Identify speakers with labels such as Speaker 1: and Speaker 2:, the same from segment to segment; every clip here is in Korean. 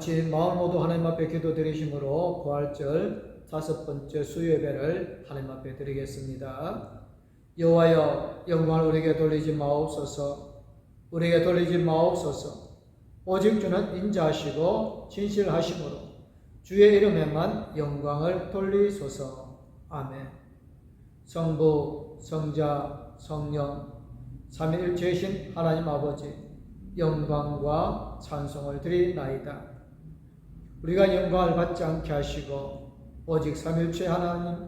Speaker 1: 같이 마음 모두 하나님 앞에 기도드리심으로 부활절 5번째 수요예배를 하나님 앞에 드리겠습니다. 여호와여, 영광을 우리에게 돌리지 마옵소서. 우리에게 돌리지 마옵소서. 오직 주는 인자하시고 진실하심으로 주의 이름에만 영광을 돌리소서. 아멘. 성부, 성자, 성령 삼위일체이신 하나님 아버지, 영광과 찬송을 드리나이다. 우리가 영광을 받지 않게 하시고 오직 삼위일체 하나님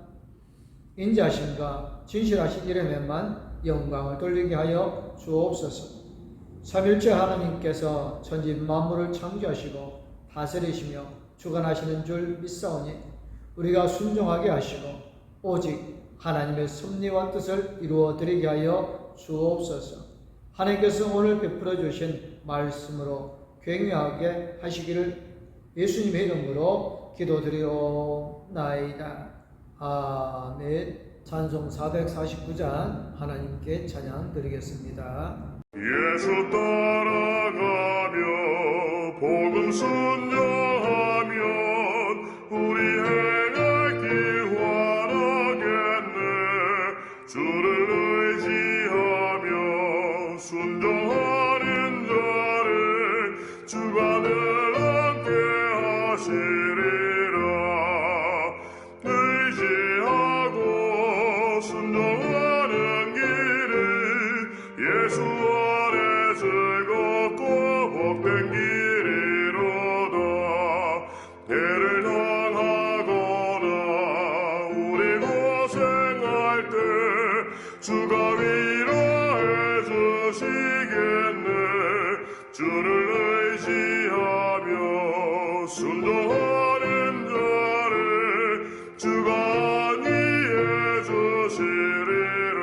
Speaker 1: 인자하심과 진실하신 이름에만 영광을 돌리게 하여 주옵소서. 삼위일체 하나님께서 천지 만물을 창조하시고 다스리시며 주관하시는 줄 믿사오니 우리가 순종하게 하시고 오직 하나님의 섭리와 뜻을 이루어 드리게 하여 주옵소서. 하나님께서 오늘 베풀어 주신 말씀으로 괭하게 하시기를 예수님의 이름으로 기도드리옵나이다. 아멘. 찬송 449장 하나님께 찬양 드리겠습니다.
Speaker 2: 예수 따라가며 복음 순종하면 우리 행할 길 환하겠네. 주를 의지하며 순종하는 자를 주가 늘 함께 하시리라. 의지하고 순종하는 길을 예수 안에 즐겁고 복된 길이로다. 해를 당하거나 우리 고생할 때 주가 위로해 주시겠네. 주를 의지하며 순종하는 자를 주가 안위해 주시리라.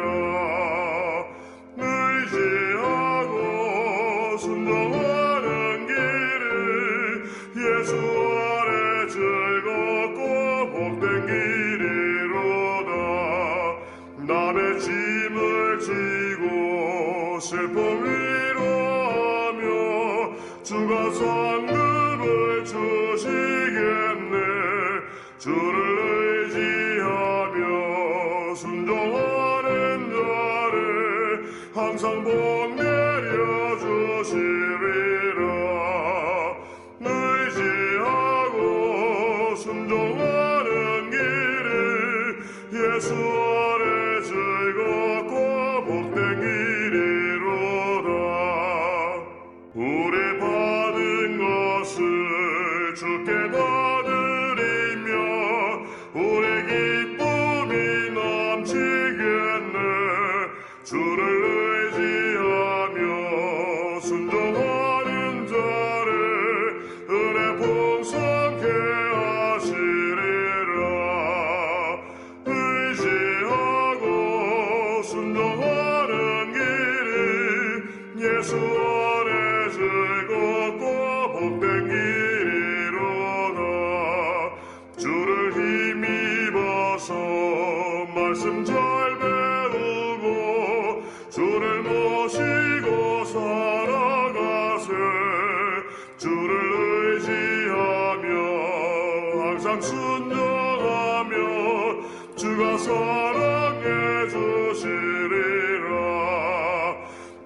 Speaker 2: 의지하고 순종하는 길을 예수 안에 즐겁고 복된 길이로다. 남의 짐을 지고 슬픔 위로하며 주가 상급을 주시겠네. 주를 의지하며 순종하는 자를 항상 복 내려주시리라. 의지하고 순종하는 길을 예수 안에 즐겁고 복된 길이로다. 우리 받은 것을 주께 다 드리며 우리 기쁨이 넘치겠네. 주를 의지하며 순종하는 자를 은혜 풍성케 하시리라. 의지하고 순종하는 길이 예수 안에 즐겁고 복된 길이로다. 주를 힘입어서 말씀 잘 배우고 주를 모시고 살아가세. 주를 의지하며 항상 순종하며 주가 사랑해 주시리라.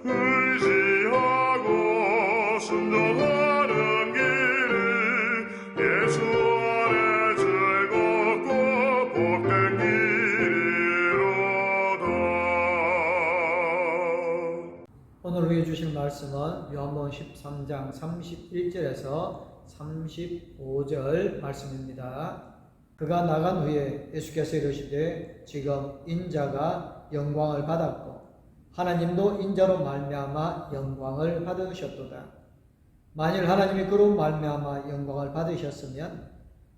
Speaker 2: 의지하고 순종하는 길을 예수 안에 즐겁고 복된 길이로다.
Speaker 1: 오늘 우리에게 주신 말씀은 요한복음 13장 31절에서 35절 말씀입니다. 그가 나간 후에 예수께서 이르시되 지금 인자가 영광을 받았고 하나님도 인자로 말미암아 영광을 받으셨도다. 만일 하나님이 그로 말미암아 영광을 받으셨으면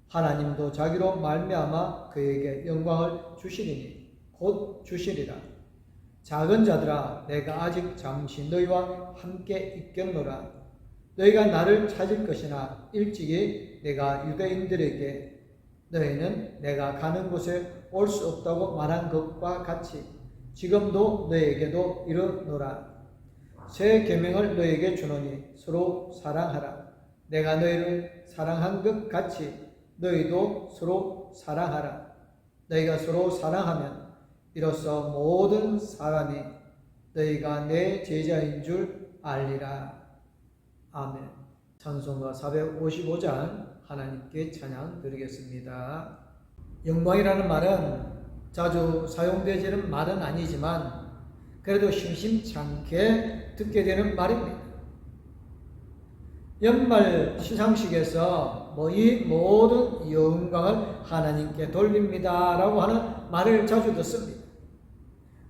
Speaker 1: 하나님도 자기로 말미암아 그에게 영광을 주시리니 곧 주시리라. 작은 자들아, 내가 아직 잠시 너희와 함께 있겠노라. 너희가 나를 찾을 것이나 일찍이 내가 유대인들에게 너희는 내가 가는 곳에 올 수 없다고 말한 것과 같이 지금도 너희에게도 이르노라. 새 계명을 너희에게 주노니 서로 사랑하라. 내가 너희를 사랑한 것 같이 너희도 서로 사랑하라. 너희가 서로 사랑하면 이로써 모든 사람이 너희가 내 제자인 줄 알리라. 아멘. 찬송가 455장 하나님께 찬양 드리겠습니다. 영광이라는 말은 자주 사용되지는 말은 아니지만 그래도 심심찮게 듣게 되는 말입니다. 연말 시상식에서 이 모든 영광을 하나님께 돌립니다라고 하는 말을 자주 듣습니다.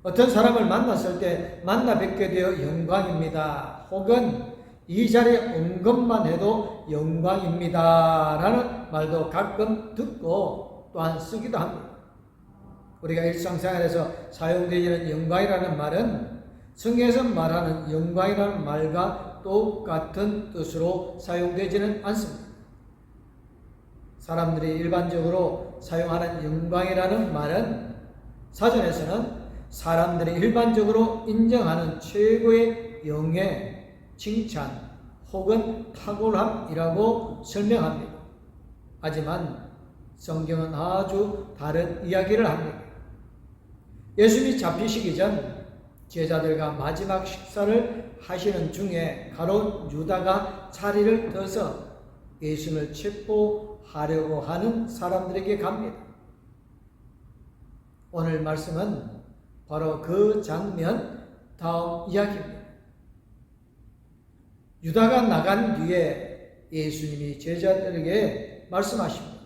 Speaker 1: 어떤 사람을 만났을 때 만나 뵙게 되어 영광입니다. 혹은 이 자리에 온 것만 해도 영광입니다라는 말도 가끔 듣고 또한 쓰기도 합니다. 우리가 일상생활에서 사용되는 영광이라는 말은 성경에서 말하는 영광이라는 말과 똑같은 뜻으로 사용되지는 않습니다. 사람들이 일반적으로 사용하는 영광이라는 말은 사전에서는 사람들이 일반적으로 인정하는 최고의 영예, 칭찬 혹은 탁월함이라고 설명합니다. 하지만 성경은 아주 다른 이야기를 합니다. 예수님이 잡히시기 전 제자들과 마지막 식사를 하시는 중에 가롯 유다가 자리를 떠서 예수님을 체포하려고 하는 사람들에게 갑니다. 오늘 말씀은 바로 그 장면 다음 이야기입니다. 유다가 나간 뒤에 예수님이 제자들에게 말씀하십니다.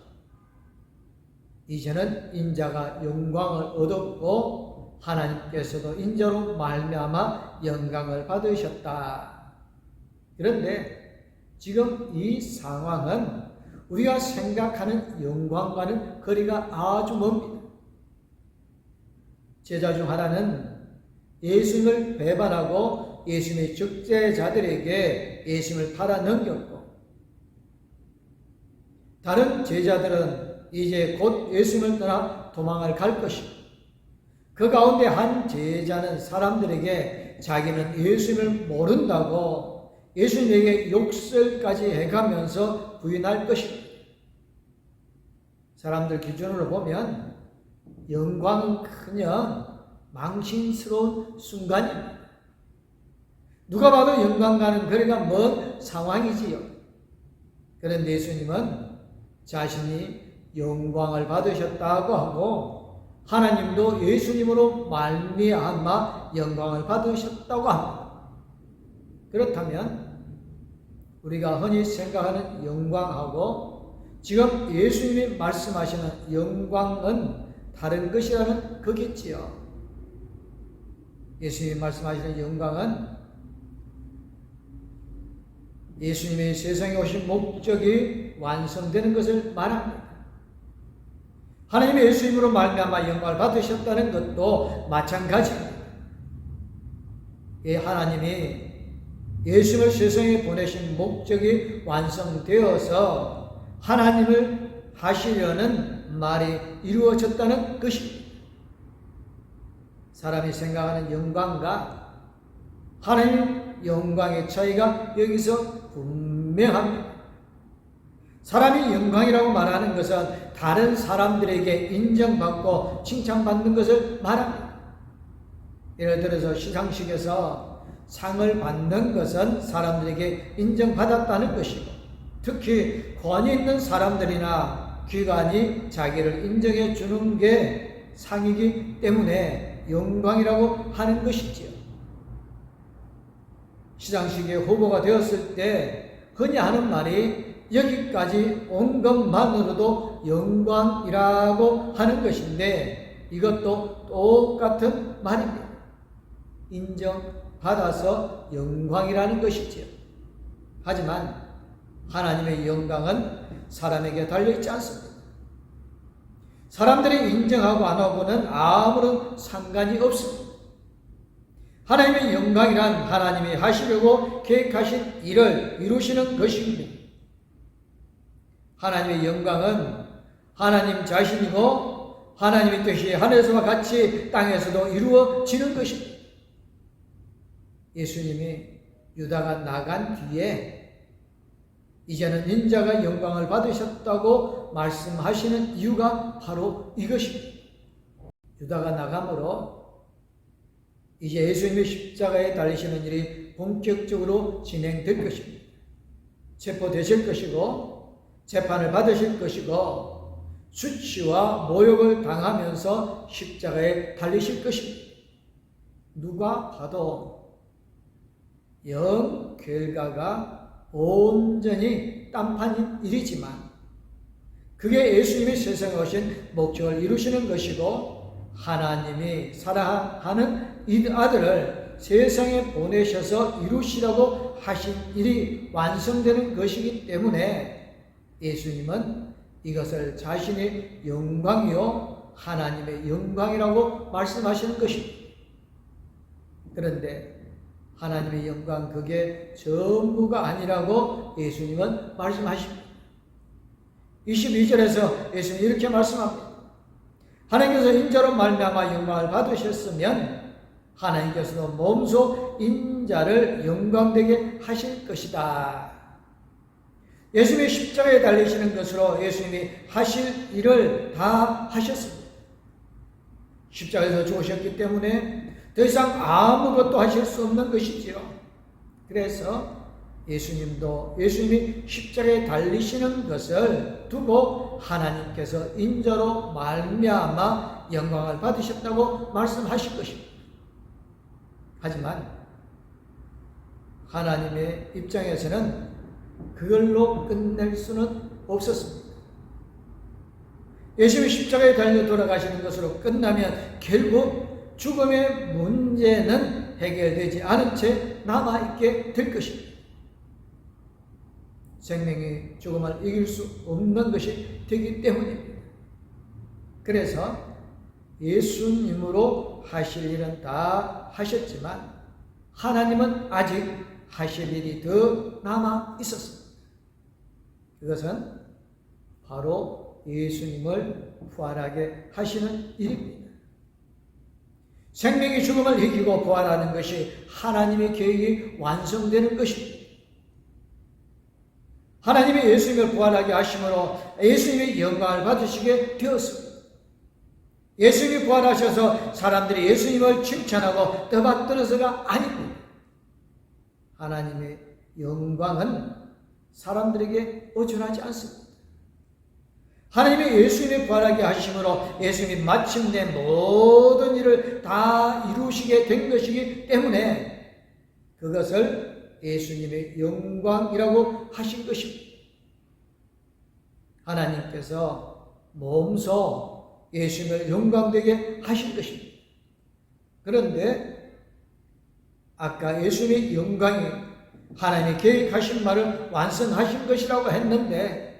Speaker 1: 이제는 인자가 영광을 얻었고 하나님께서도 인자로 말미암아 영광을 받으셨다. 그런데 지금 이 상황은 우리가 생각하는 영광과는 거리가 아주 멉니다. 제자 중 하나는 예수님을 배반하고 예수님의 적재자들에게 예수님을 팔아넘겼고, 다른 제자들은 이제 곧 예수님을 떠나 도망을 갈 것이고, 그 가운데 한 제자는 사람들에게 자기는 예수님을 모른다고 예수님에게 욕설까지 해가면서 부인할 것입니다. 사람들 기준으로 보면 영광은 그냥 망신스러운 순간입니다. 누가 봐도 영광과는 거리가 먼 상황이지요. 그런데 예수님은 자신이 영광을 받으셨다고 하고 하나님도 예수님으로 말미암아 영광을 받으셨다고 합니다. 그렇다면 우리가 흔히 생각하는 영광하고 지금 예수님이 말씀하시는 영광은 다른 것이라는 거겠지요. 예수님이 말씀하시는 영광은 예수님이 세상에 오신 목적이 완성되는 것을 말합니다. 하나님의 예수님으로 말미암아 영광을 받으셨다는 것도 마찬가지입니다. 하나님이 예수님을 세상에 보내신 목적이 완성되어서 하나님을 하시려는 말이 이루어졌다는 것입니다. 사람이 생각하는 영광과 하나님 영광의 차이가 여기서 분명합니다. 사람이 영광이라고 말하는 것은 다른 사람들에게 인정받고 칭찬받는 것을 말합니다. 예를 들어서 시상식에서 상을 받는 것은 사람들에게 인정받았다는 것이고, 특히 권위 있는 사람들이나 기관이 자기를 인정해 주는 게 상이기 때문에 영광이라고 하는 것이지요. 시상식에 후보가 되었을 때 흔히 하는 말이 여기까지 온 것만으로도 영광이라고 하는 것인데, 이것도 똑같은 말입니다. 인정받아서 영광이라는 것이지요. 하지만 하나님의 영광은 사람에게 달려있지 않습니다. 사람들이 인정하고 안 하고는 아무런 상관이 없습니다. 하나님의 영광이란 하나님이 하시려고 계획하신 일을 이루시는 것입니다. 하나님의 영광은 하나님 자신이고 하나님의 뜻이 하늘에서와 같이 땅에서도 이루어지는 것입니다. 예수님이 유다가 나간 뒤에 이제는 인자가 영광을 받으셨다고 말씀하시는 이유가 바로 이것입니다. 유다가 나감으로 이제 예수님의 십자가에 달리시는 일이 본격적으로 진행될 것입니다. 체포되실 것이고 재판을 받으실 것이고 수치와 모욕을 당하면서 십자가에 달리실 것입니다. 누가 봐도 영 결과가 온전히 딴판인 일이지만 그게 예수님이 세상에 오신 목적을 이루시는 것이고 하나님이 사랑하는 이 아들을 세상에 보내셔서 이루시라고 하신 일이 완성되는 것이기 때문에 예수님은 이것을 자신의 영광이요 하나님의 영광이라고 말씀하시는 것입니다. 그런데 하나님의 영광 그게 전부가 아니라고 예수님은 말씀하십니다. 22절에서 예수님이 이렇게 말씀합니다. 하나님께서 인자로 말미암아 영광을 받으셨으면 하나님께서도 몸소 인자를 영광되게 하실 것이다. 예수님이 십자가에 달리시는 것으로 예수님이 하실 일을 다 하셨습니다. 십자가에서 죽으셨기 때문에 더 이상 아무것도 하실 수 없는 것이지요. 그래서 예수님이 십자가에 달리시는 것을 두고 하나님께서 인자로 말미암아 영광을 받으셨다고 말씀하실 것입니다. 하지만 하나님의 입장에서는 그걸로 끝낼 수는 없었습니다. 예수님이 십자가에 달려 돌아가시는 것으로 끝나면 결국 죽음의 문제는 해결되지 않은 채 남아있게 될 것입니다. 생명이 죽음을 이길 수 없는 것이 되기 때문입니다. 그래서 예수님으로 하실 일은 다 하셨지만 하나님은 아직 하실 일이 더 남아 있었습니다. 그것은 바로 예수님을 부활하게 하시는 일입니다. 생명이 죽음을 이기고 부활하는 것이 하나님의 계획이 완성되는 것입니다. 하나님이 예수님을 부활하게 하심으로 예수님의 영광을 받으시게 되었습니다. 예수님이 부활하셔서 사람들이 예수님을 칭찬하고 떠받들어서가 아닙니다. 하나님의 영광은 사람들에게 의존하지 않습니다. 하나님이 예수님이 부활하게 하심으로 예수님이 마침내 모든 일을 다 이루시게 된 것이기 때문에 그것을 예수님의 영광이라고 하신 것입니다. 하나님께서 몸소 예수님을 영광되게 하신 것입니다. 그런데 아까 예수님의 영광이 하나님이 계획하신 말을 완성하신 것이라고 했는데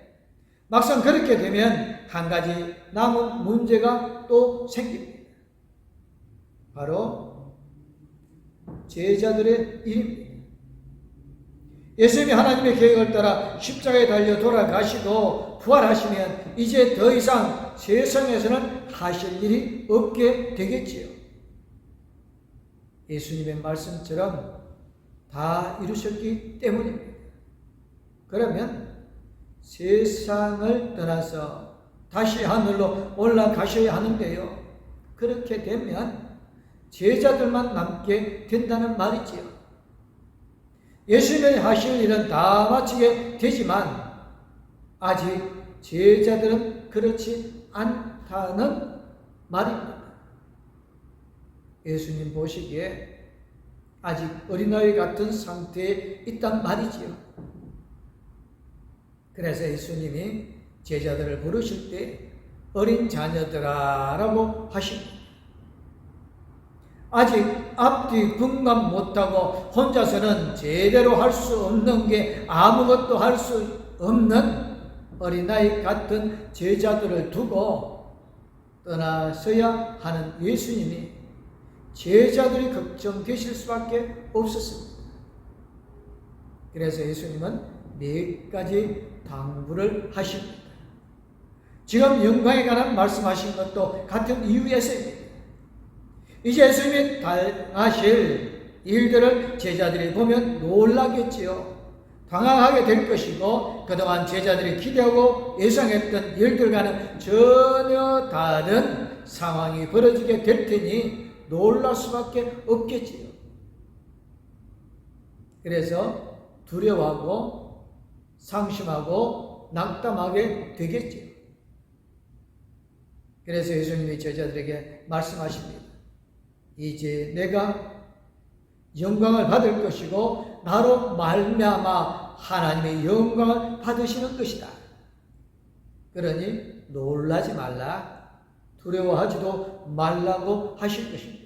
Speaker 1: 막상 그렇게 되면 한 가지 남은 문제가 또 생깁니다. 바로 제자들의 일입니다. 예수님이 하나님의 계획을 따라 십자가에 달려 돌아가시고 부활하시면 이제 더 이상 세상에서는 하실 일이 없게 되겠지요. 예수님의 말씀처럼 다 이루셨기 때문입니다. 그러면 세상을 떠나서 다시 하늘로 올라가셔야 하는데요. 그렇게 되면 제자들만 남게 된다는 말이지요. 예수님이 하실 일은 다 마치게 되지만 아직 제자들은 그렇지 않다는 말입니다. 예수님 보시기에 아직 어린아이 같은 상태에 있단 말이지요. 그래서 예수님이 제자들을 부르실 때 어린 자녀들아 라고 하십니다. 아직 앞뒤 분간 못하고 혼자서는 제대로 할 수 없는 게 아무것도 할 수 없는 어린아이 같은 제자들을 두고 떠나셔야 하는 예수님이 제자들이 걱정되실 수밖에 없었습니다. 그래서 예수님은 네 가지 당부를 하십니다. 지금 영광에 관한 말씀하신 것도 같은 이유에서입니다. 이제 예수님이 당하실 일들을 제자들이 보면 놀라겠지요. 당황하게 될 것이고 그동안 제자들이 기대하고 예상했던 일들과는 전혀 다른 상황이 벌어지게 될 테니 놀랄 수밖에 없겠지요. 그래서 두려워하고 상심하고 낙담하게 되겠지요. 그래서 예수님이 제자들에게 말씀하십니다. 이제 내가 영광을 받을 것이고 나로 말미암아 하나님의 영광을 받으시는 것이다. 그러니 놀라지 말라, 두려워하지도 말라고 하실 것입니다.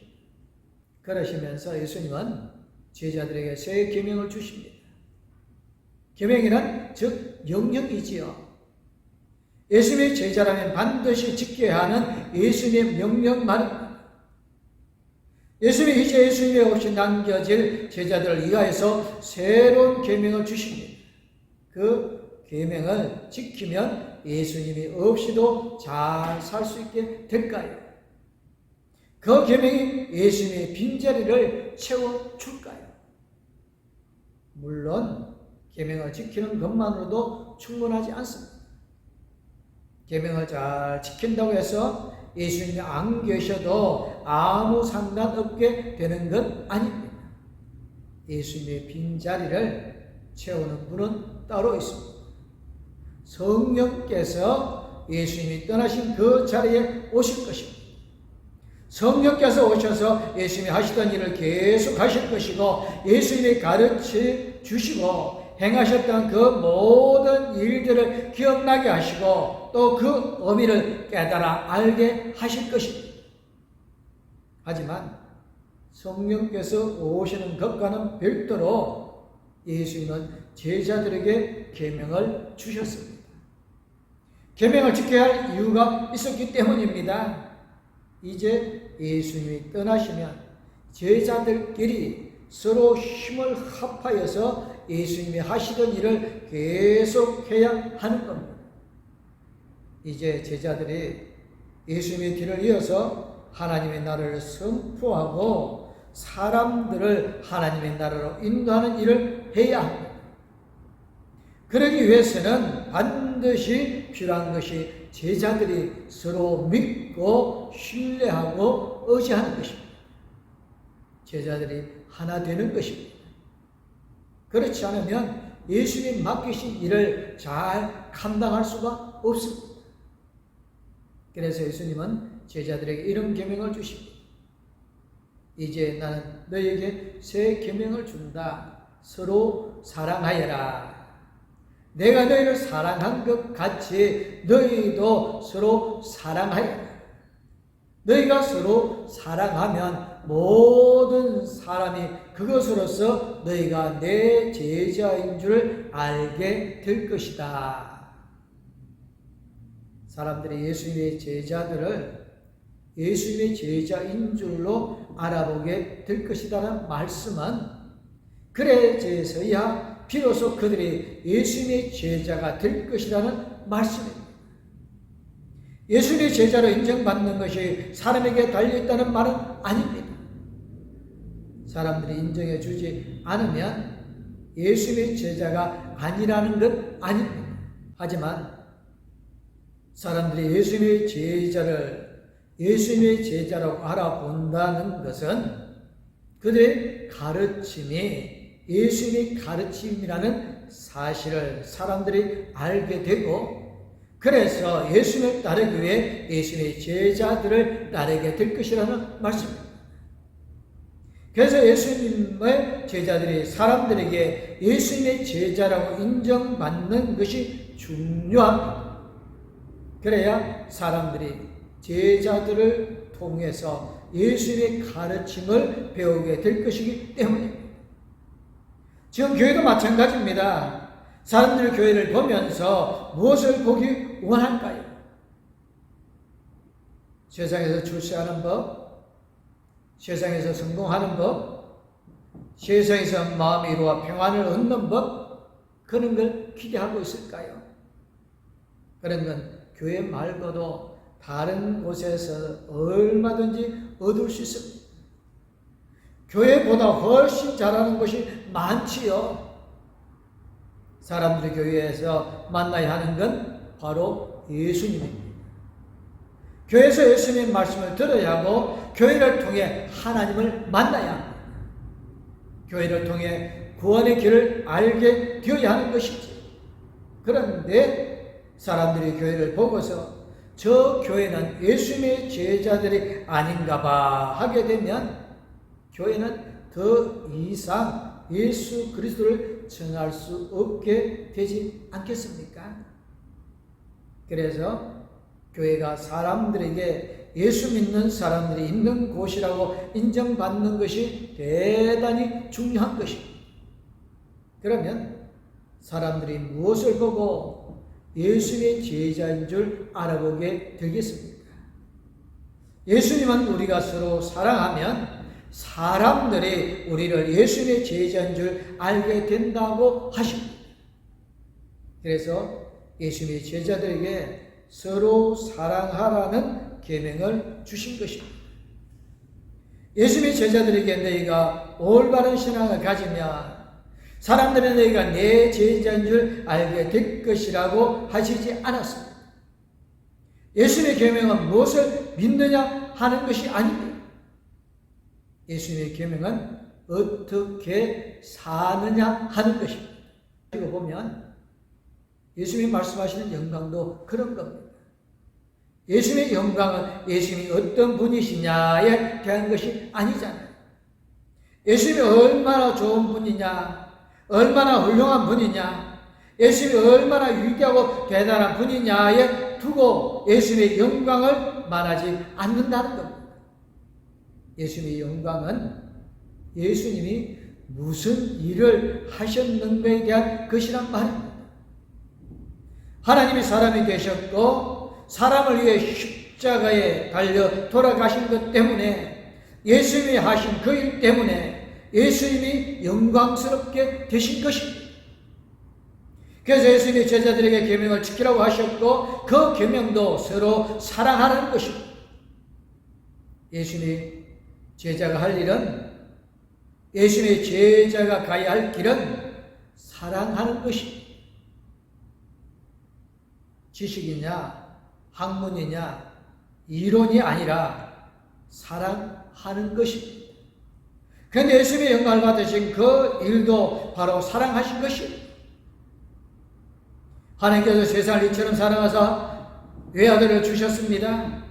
Speaker 1: 그러시면서 예수님은 제자들에게 새 계명을 주십니다. 계명이란 즉 명령이지요. 예수님의 제자라면 반드시 지켜야 하는 예수님의 명령만입니다. 예수님이 이제 예수님의 없이 남겨질 제자들을 위하여서 새로운 계명을 주십니다. 그 계명을 지키면 예수님이 없이도 잘 살 수 있게 될까요? 그 계명이 예수님의 빈자리를 채워줄까요? 물론 계명을 지키는 것만으로도 충분하지 않습니다. 계명을 잘 지킨다고 해서 예수님이 안 계셔도 아무 상관없게 되는 건 아닙니다. 예수님의 빈자리를 채우는 분은 따로 있습니다. 성령께서 예수님이 떠나신 그 자리에 오실 것입니다. 성령께서 오셔서 예수님이 하시던 일을 계속 하실 것이고 예수님이 가르쳐 주시고 행하셨던 그 모든 일들을 기억나게 하시고 또 그 의미를 깨달아 알게 하실 것입니다. 하지만 성령께서 오시는 것과는 별도로 예수님은 제자들에게 계명을 주셨습니다. 계명을 지켜야 할 이유가 있었기 때문입니다. 이제 예수님이 떠나시면 제자들끼리 서로 힘을 합하여서 예수님이 하시던 일을 계속해야 하는 겁니다. 이제 제자들이 예수님의 길을 이어서 하나님의 나라를 선포하고 사람들을 하나님의 나라로 인도하는 일을 해야 합니다. 그러기 위해서는 반드시 필요한 것이 제자들이 서로 믿고 신뢰하고 의지하는 것입니다. 제자들이 하나 되는 것입니다. 그렇지 않으면 예수님 맡기신 일을 잘 감당할 수가 없습니다. 그래서 예수님은 제자들에게 이런 계명을 주십니다. 이제 나는 너희에게 새 계명을 준다. 서로 사랑하여라. 내가 너희를 사랑한 것 같이 너희도 서로 사랑하여라. 너희가 서로 사랑하면 모든 사람이 그것으로서 너희가 내 제자인 줄 알게 될 것이다. 사람들이 예수님의 제자들을 예수님의 제자인 줄로 알아보게 될 것이다라는 말씀은 그래서야 비로소 그들이 예수님의 제자가 될 것이라는 말씀입니다. 예수님의 제자로 인정받는 것이 사람에게 달려있다는 말은 아닙니다. 사람들이 인정해 주지 않으면 예수님의 제자가 아니라는 것 아닙니다. 하지만 사람들이 예수님의 제자를 예수님의 제자라고 알아본다는 것은 그들의 가르침이 예수님의 가르침이라는 사실을 사람들이 알게 되고 그래서 예수님을 따르기 위해 예수님의 제자들을 따르게 될 것이라는 말씀입니다. 그래서 예수님의 제자들이 사람들에게 예수님의 제자라고 인정받는 것이 중요합니다. 그래야 사람들이 제자들을 통해서 예수님의 가르침을 배우게 될 것이기 때문입니다. 지금 교회도 마찬가지입니다. 사람들이 교회를 보면서 무엇을 보기 원할까요? 세상에서 출세하는 법, 세상에서 성공하는 법, 세상에서 마음의 위로와 평안을 얻는 법, 그런 걸 기대하고 있을까요? 그런 건 교회 말고도 다른 곳에서 얼마든지 얻을 수 있습니다. 교회보다 훨씬 잘하는 것이 많지요. 사람들이 교회에서 만나야 하는 건 바로 예수님입니다. 교회에서 예수님의 말씀을 들어야 하고 교회를 통해 하나님을 만나야 합니다. 교회를 통해 구원의 길을 알게 되어야 하는 것이지. 그런데 사람들이 교회를 보고서 저 교회는 예수님의 제자들이 아닌가 봐 하게 되면 교회는 더 이상 예수 그리스도를 전할 수 없게 되지 않겠습니까? 그래서 교회가 사람들에게 예수 믿는 사람들이 있는 곳이라고 인정받는 것이 대단히 중요한 것입니다. 그러면 사람들이 무엇을 보고 예수의 제자인 줄 알아보게 되겠습니까? 예수님은 우리가 서로 사랑하면 사람들이 우리를 예수님의 제자인 줄 알게 된다고 하십니다. 그래서 예수님의 제자들에게 서로 사랑하라는 계명을 주신 것입니다. 예수님의 제자들에게 너희가 올바른 신앙을 가지면 사람들은 너희가 내 제자인 줄 알게 될 것이라고 하시지 않았습니다. 예수님의 계명은 무엇을 믿느냐 하는 것이 아닙니다. 예수님의 계명은 어떻게 사느냐 하는 것입니다. 이거 보면 예수님이 말씀하시는 영광도 그런 겁니다. 예수님의 영광은 예수님이 어떤 분이시냐에 대한 것이 아니잖아요. 예수님이 얼마나 좋은 분이냐, 얼마나 훌륭한 분이냐, 예수님이 얼마나 위대하고 대단한 분이냐에 두고 예수님의 영광을 말하지 않는다는 겁니다. 예수님의 영광은 예수님이 무슨 일을 하셨는가에 대한 것이란 말입니다. 하나님이 사람이 되셨고 사람을 위해 십자가에 달려 돌아가신 것 때문에 예수님이 하신 그 일 때문에 예수님이 영광스럽게 되신 것입니다. 그래서 예수님이 제자들에게 계명을 지키라고 하셨고 그 계명도 서로 사랑하라는 것입니다. 예수님이 제자가 할 일은 예수님의 제자가 가야 할 길은 사랑하는 것입니다. 지식이냐 학문이냐 이론이 아니라 사랑하는 것입니다. 그런데 예수님의 영광을 받으신 그 일도 바로 사랑하신 것입니다. 하나님께서 세상을 이처럼 사랑하사 외아들을 주셨습니다.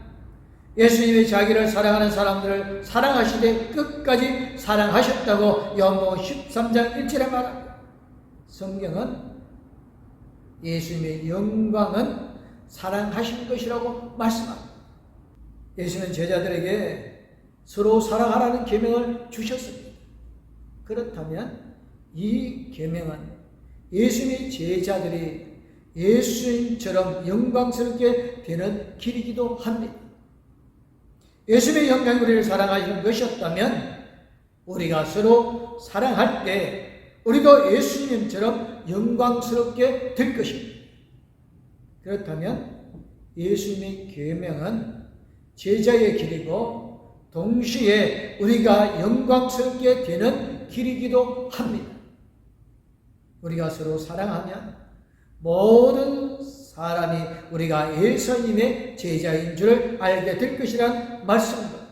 Speaker 1: 예수님이 자기를 사랑하는 사람들을 사랑하시되 끝까지 사랑하셨다고 요한복음 13장 1절에 말합니다. 성경은 예수님의 영광은 사랑하신 것이라고 말씀합니다. 예수님은 제자들에게 서로 사랑하라는 계명을 주셨습니다. 그렇다면 이 계명은 예수님의 제자들이 예수님처럼 영광스럽게 되는 길이기도 합니다. 예수님의 영광이 우리를 사랑하시는 것이었다면 우리가 서로 사랑할 때 우리도 예수님처럼 영광스럽게 될 것입니다. 그렇다면 예수님의 계명은 제자의 길이고 동시에 우리가 영광스럽게 되는 길이기도 합니다. 우리가 서로 사랑하면 모든 사람이 우리가 예수님의 제자인 줄 알게 될 것이란 말씀입니다.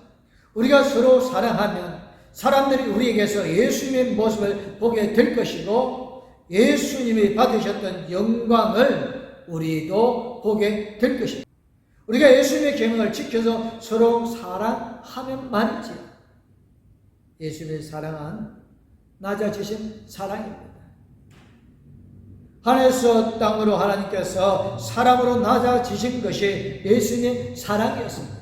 Speaker 1: 우리가 서로 사랑하면 사람들이 우리에게서 예수님의 모습을 보게 될 것이고 예수님이 받으셨던 영광을 우리도 보게 될 것입니다. 우리가 예수님의 계명을 지켜서 서로 사랑하면 말이지. 예수님의 사랑은 낮아지신 사랑입니다. 하늘에서 땅으로 하나님께서 사람으로 낮아지신 것이 예수님의 사랑이었습니다.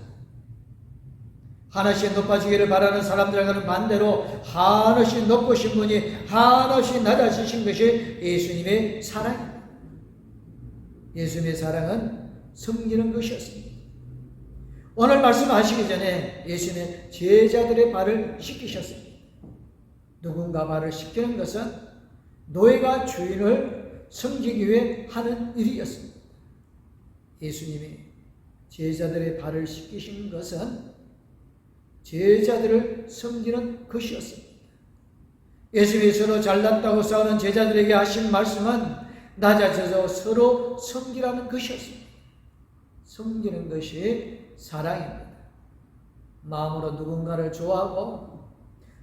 Speaker 1: 하나씩 높아지기를 바라는 사람들과는 반대로 하나씩 높으신 분이 하나씩 낮아지신 것이 예수님의 사랑입니다. 예수님의 사랑은 섬기는 것이었습니다. 오늘 말씀하시기 전에 예수님은 제자들의 발을 씻기셨습니다. 누군가 발을 씻기는 것은 노예가 주인을 섬기기 위해 하는 일이었습니다. 예수님이 제자들의 발을 씻기신 것은 제자들을 섬기는 것이었습니다. 예수님이 서로 잘났다고 싸우는 제자들에게 하신 말씀은 낮아져서 서로 섬기라는 것이었습니다. 섬기는 것이 사랑입니다. 마음으로 누군가를 좋아하고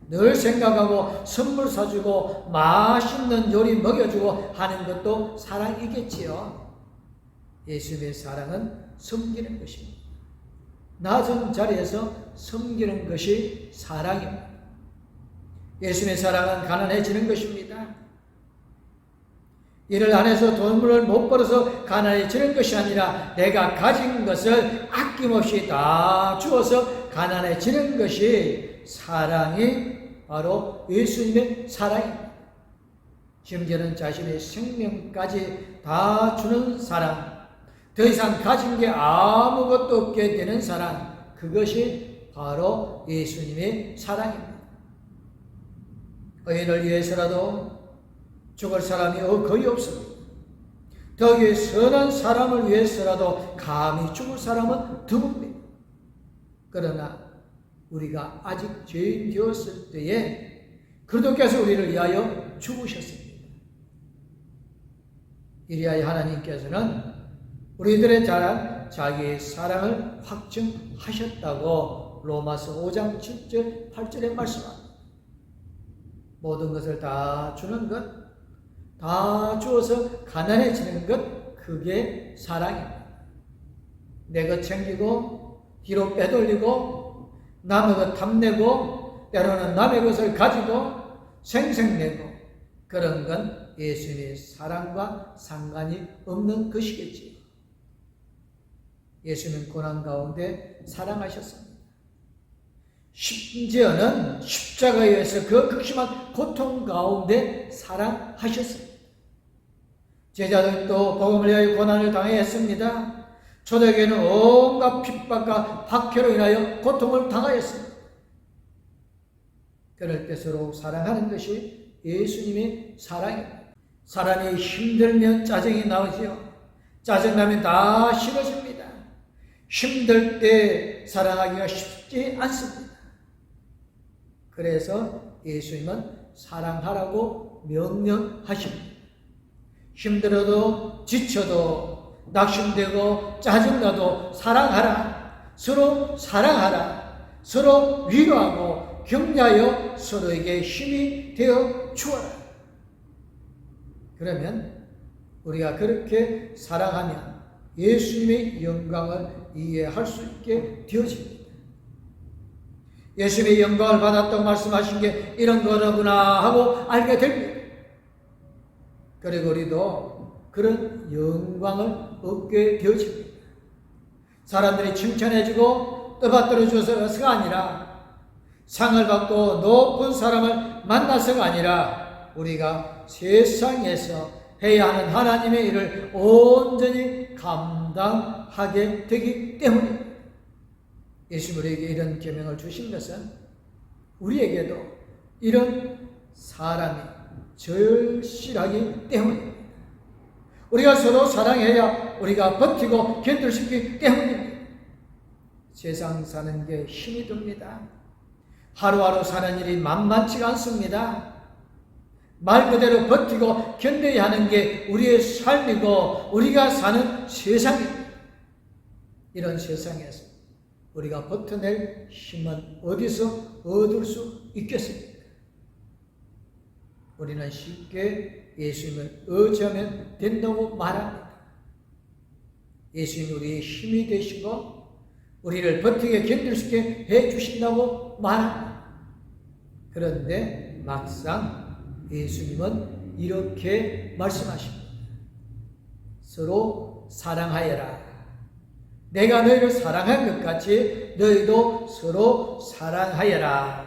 Speaker 1: 늘 생각하고 선물 사주고 맛있는 요리 먹여주고 하는 것도 사랑이겠지요. 예수님의 사랑은 섬기는 것입니다. 낮은 자리에서 섬기는 것이 사랑입니다. 예수님의 사랑은 가난해지는 것입니다. 일을 안 해서 돈을 못 벌어서 가난해지는 것이 아니라 내가 가진 것을 아낌없이 다 주어서 가난해지는 것이 사랑이 바로 예수님의 사랑입니다. 심지어는 자신의 생명까지 다 주는 사랑, 더 이상 가진 게 아무것도 없게 되는 사랑, 그것이 바로 예수님의 사랑입니다. 의인을 위해서라도 죽을 사람이 거의 없습니다. 더욱이 선한 사람을 위해서라도 감히 죽을 사람은 드뭅니다. 그러나 우리가 아직 죄인 되었을 때에 그리스도께서 우리를 위하여 죽으셨습니다. 이리하여 하나님께서는 우리들의 자랑, 자기의 사랑을 확증하셨다고 로마서 5장 7절 8절에 말씀합니다. 모든 것을 다 주는 것, 다 주어서 가난해지는 것, 그게 사랑입니다. 내 것 챙기고 뒤로 빼돌리고 남의 것 탐내고 때로는 남의 것을 가지고 생색내고 그런 건 예수님의 사랑과 상관이 없는 것이겠지요. 예수님은 고난 가운데 사랑하셨습니다. 심지어는 십자가에 의해서 그 극심한 고통 가운데 사랑하셨습니다. 제자들도 복음을 위하여 고난을 당했습니다. 초대교회는 온갖 핍박과 박해로 인하여 고통을 당하였습니다. 그럴 때 서로 사랑하는 것이 예수님의 사랑입니다. 사람이 힘들면 짜증이 나오지요. 짜증나면 다 싫어집니다. 힘들 때 사랑하기가 쉽지 않습니다. 그래서 예수님은 사랑하라고 명령하십니다. 힘들어도 지쳐도 낙심되고 짜증나도 사랑하라. 서로 사랑하라. 서로 위로하고 격려하여 서로에게 힘이 되어 주어라. 그러면 우리가 그렇게 사랑하면 예수님의 영광을 이해할 수 있게 되어집니다. 예수님의 영광을 받았다고 말씀하신 게 이런 거구나 하고 알게 됩니다. 그리고 우리도 그런 영광을 얻게 되어집니다. 사람들이 칭찬해주고 떠받들어줘서가 아니라 상을 받고 높은 사람을 만나서가 아니라 우리가 세상에서 해야 하는 하나님의 일을 온전히 감당하게 되기 때문입니다. 예수님 우리에게 이런 계명을 주신 것은 우리에게도 이런 사람이 절실하기 때문입니다. 우리가 서로 사랑해야 우리가 버티고 견딜 수 있기 때문입니다. 세상 사는 게 힘이 듭니다. 하루하루 사는 일이 만만치가 않습니다. 말 그대로 버티고 견뎌야 하는 게 우리의 삶이고 우리가 사는 세상입니다. 이런 세상에서 우리가 버텨낼 힘은 어디서 얻을 수 있겠습니까? 우리는 쉽게 예수님을 의지하면 된다고 말합니다. 예수님이 우리의 힘이 되시고 우리를 버티게 견딜 수 있게 해주신다고 말합니다. 그런데 막상 예수님은 이렇게 말씀하십니다. 서로 사랑하여라. 내가 너희를 사랑한 것 같이 너희도 서로 사랑하여라.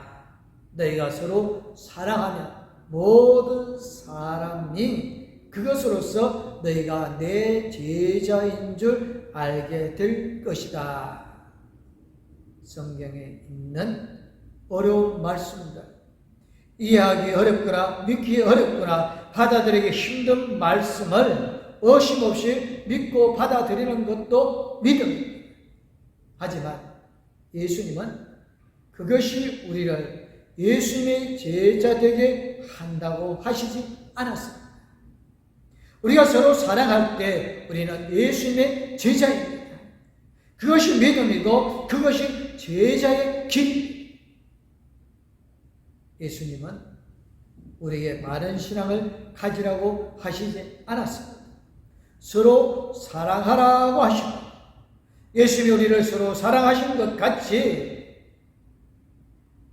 Speaker 1: 너희가 서로 사랑하면 모든 사람이 그것으로서 너희가 내 제자인 줄 알게 될 것이다. 성경에 있는 어려운 말씀들, 이해하기 어렵거나 믿기 어렵거나 받아들이기 힘든 말씀을 의심없이 믿고 받아들이는 것도 믿음입니다. 하지만 예수님은 그것이 우리를 예수님의 제자 되게 한다고 하시지 않았습니다. 우리가 서로 사랑할 때 우리는 예수님의 제자입니다. 그것이 믿음이고 그것이 제자의 길입니다. 예수님은 우리에게 많은 신앙을 가지라고 하시지 않았습니다. 서로 사랑하라고 하십니다. 예수님이 우리를 서로 사랑하신 것 같이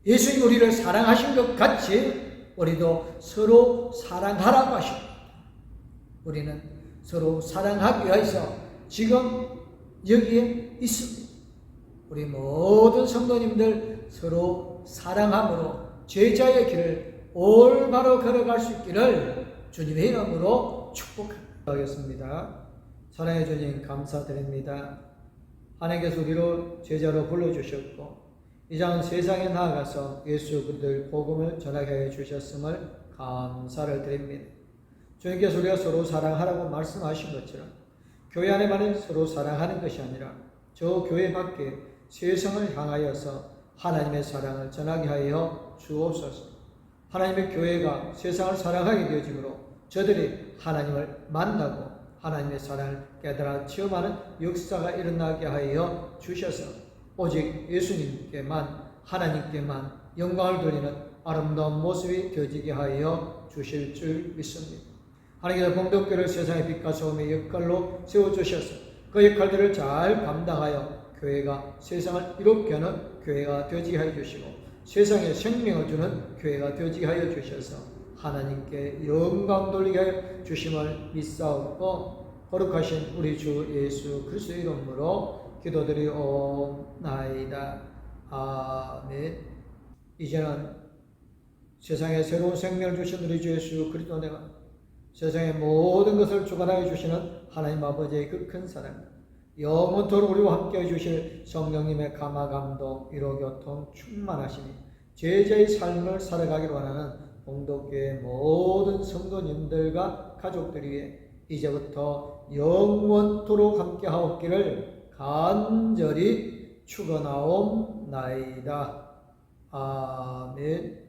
Speaker 1: 예수님이 우리를 사랑하신 것 같이 우리도 서로 사랑하라고 하십니다. 우리는 서로 사랑하기 위해서 지금 여기에 있습니다. 우리 모든 성도님들 서로 사랑함으로 제자의 길을 올바로 걸어갈 수 있기를 주님의 이름으로 축복하겠습니다. 사랑해 주님 감사드립니다. 하나님께서 우리로 제자로 불러주셨고 이장은 세상에 나아가서 예수 그리스도의 복음을 전하게 해 주셨음을 감사를 드립니다. 주님께서 우리가 서로 사랑하라고 말씀하신 것처럼 교회 안에만은 서로 사랑하는 것이 아니라 저 교회 밖에 세상을 향하여서 하나님의 사랑을 전하게 하여 주옵소서. 하나님의 교회가 세상을 사랑하게 되어지므로 저들이 하나님을 만나고 하나님의 사랑을 깨달아 체험하는 역사가 일어나게 하여 주셔서 오직 예수님께만 하나님께만 영광을 돌리는 아름다운 모습이 되어지게 하여 주실 줄 믿습니다. 하나님께서 공동교를 세상의 빛과 소금의 역할로 세워주셔서 그 역할들을 잘 감당하여 교회가 세상을 이롭게 하는 교회가 되어지게 하여 주시고 세상에 생명을 주는 교회가 되어지게 하여 주셔서 하나님께 영광 돌리게 하여 주심을 믿사옵고 거룩하신 우리 주 예수 그리스도의 이름으로 기도드리옵나이다. 아멘. 이제는 세상에 새로운 생명을 주신 우리 주 예수 그리스도 내가 세상의 모든 것을 주관하여 주시는 하나님 아버지의 그 큰 사랑, 영원토록 우리와 함께 해주실 성령님의 감화 감동, 위로 교통 충만하시니 제자의 삶을 살아가기를 원하는 공동교회 모든 성도님들과 가족들 위해 이제부터 영원토록 함께 하옵기를 간절히 축원하옵나이다. 아멘.